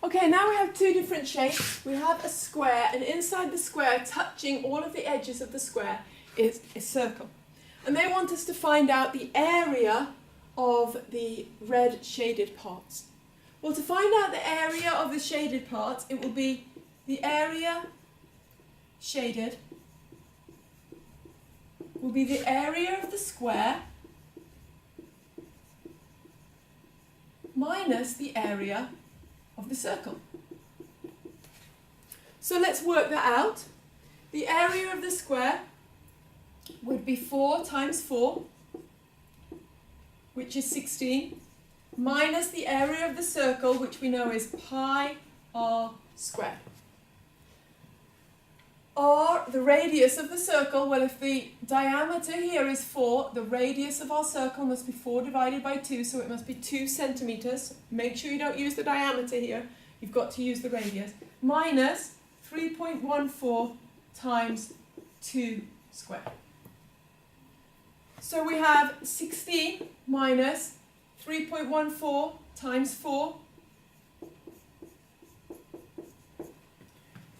Okay, now we have two different shapes. We have a square, and inside the square, touching all of the edges of the square, is a circle. And they want us to find out the area of the red shaded parts. Well, to find out the area of the shaded parts, it will be the area shaded will be the area of the square minus the area of the circle. So let's work that out. The area of the square would be 4 times 4, which is 16, minus the area of the circle, which we know is pi r squared. R, the radius of the circle, well, if the diameter here is 4, the radius of our circle must be 4 divided by 2, so it must be 2 centimetres. Make sure you don't use the diameter here, you've got to use the radius, minus 3.14 times 2 squared. So we have 16 minus 3.14 times 4.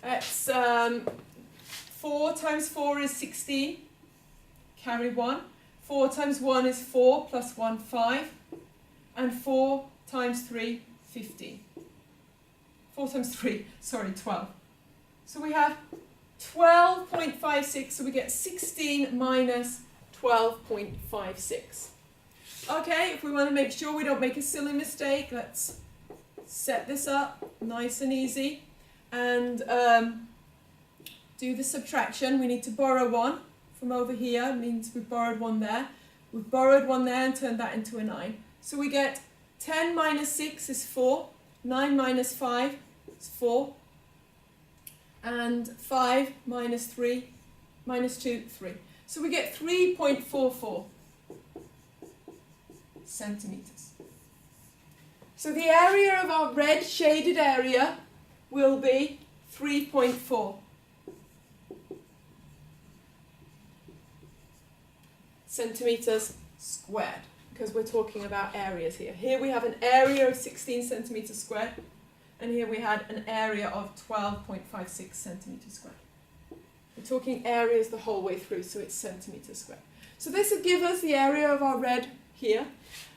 That's 4 times 4 is 16, carry 1. 4 times 1 is 4, plus 1, 5. And 4 times 3, 15. 4 times 3, sorry, 12. So we have 12.56, so we get 16 minus 12.56. Okay, if we want to make sure we don't make a silly mistake, let's set this up nice and easy. And do the subtraction. We need to borrow 1 from over here, means we've borrowed 1 there. We've borrowed 1 there and turned that into a 9. So we get 10 minus 6 is 4, 9 minus 5 is 4, and 5 minus 3, minus 2, 3. So we get 3.44 centimetres. So the area of our red shaded area will be 3.4 centimetres squared, because we're talking about areas here. Here we have an area of 16 centimetres squared, and here we had an area of 12.56 centimetres squared. We're talking areas the whole way through, so it's centimetres squared. So this will give us the area of our red here.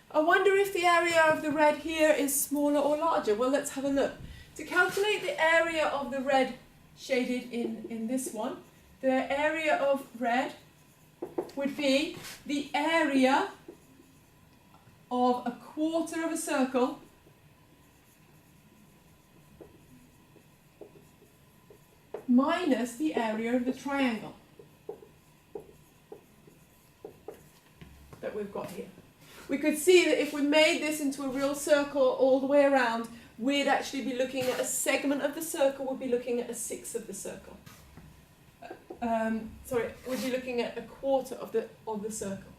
I wonder if the area of the red here is smaller or larger. Well, let's have a look. To calculate the area of the red shaded in this one, the area of red would be the area of a quarter of a circle minus the area of the triangle that we've got here. We could see that if we made this into a real circle all the way around, we'd actually be looking at a segment of the circle, we'd be looking at a sixth of the circle. We'd be looking at a quarter of the circle.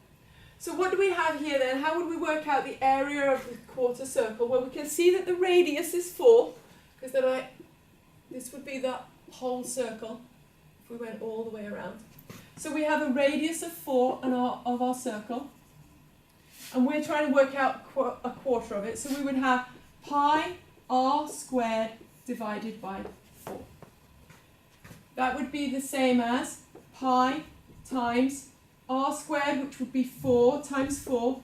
So what do we have here then? How would we work out the area of the quarter circle? Well, we can see that the radius is 4, because this would be the whole circle if we went all the way around. So we have a radius of 4 of our circle, and we're trying to work out a quarter of it. So we would have pi r squared divided by 4. That would be the same as pi times r squared, which would be 4 times 4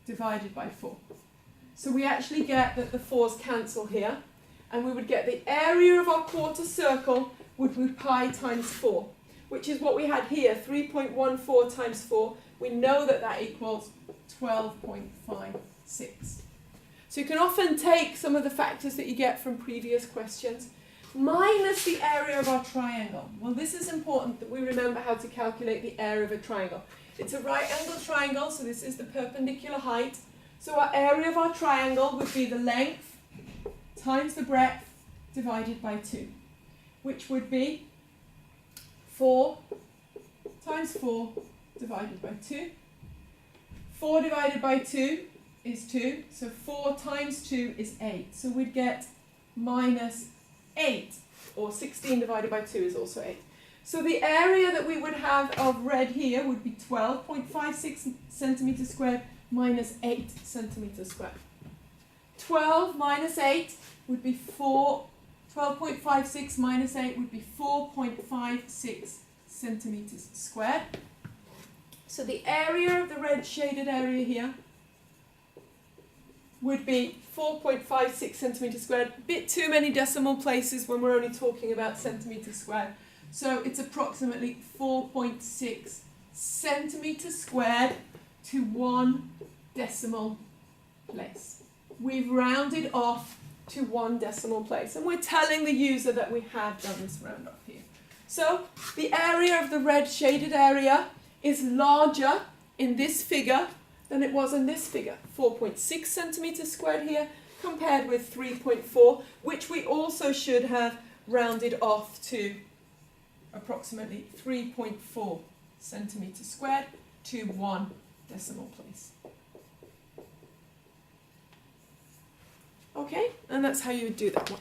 divided by 4. So we actually get that the 4's cancel here, and we would get the area of our quarter circle would be pi times 4, which is what we had here, 3.14 times 4. We know that that equals 12.56. So you can often take some of the factors that you get from previous questions, minus the area of our triangle. Well, this is important that we remember how to calculate the area of a triangle. It's a right angle triangle, so this is the perpendicular height. So our area of our triangle would be the length times the breadth divided by 2, which would be 4 times 4 divided by 2. 4 divided by 2 is 2, so 4 times 2 is 8. So we'd get minus 8, or 16 divided by 2 is also 8. So the area that we would have of red here would be 12.56 centimetres squared minus 8 centimetres squared. 12 minus 8 would be 12.56 minus 8 would be 4.56 centimeters squared. So the area of the red shaded area here would be 4.56 centimeters squared. A bit too many decimal places when we're only talking about centimeters squared. So it's approximately 4.6 centimeters squared to 1 decimal place. We've rounded off to 1 decimal place, and we're telling the user that we have done this round off here. So the area of the red shaded area is larger in this figure than it was in this figure. 4.6 centimeters squared here compared with 3.4, which we also should have rounded off to approximately 3.4 centimeters squared to 1 decimal place. Okay, and that's how you would do that one.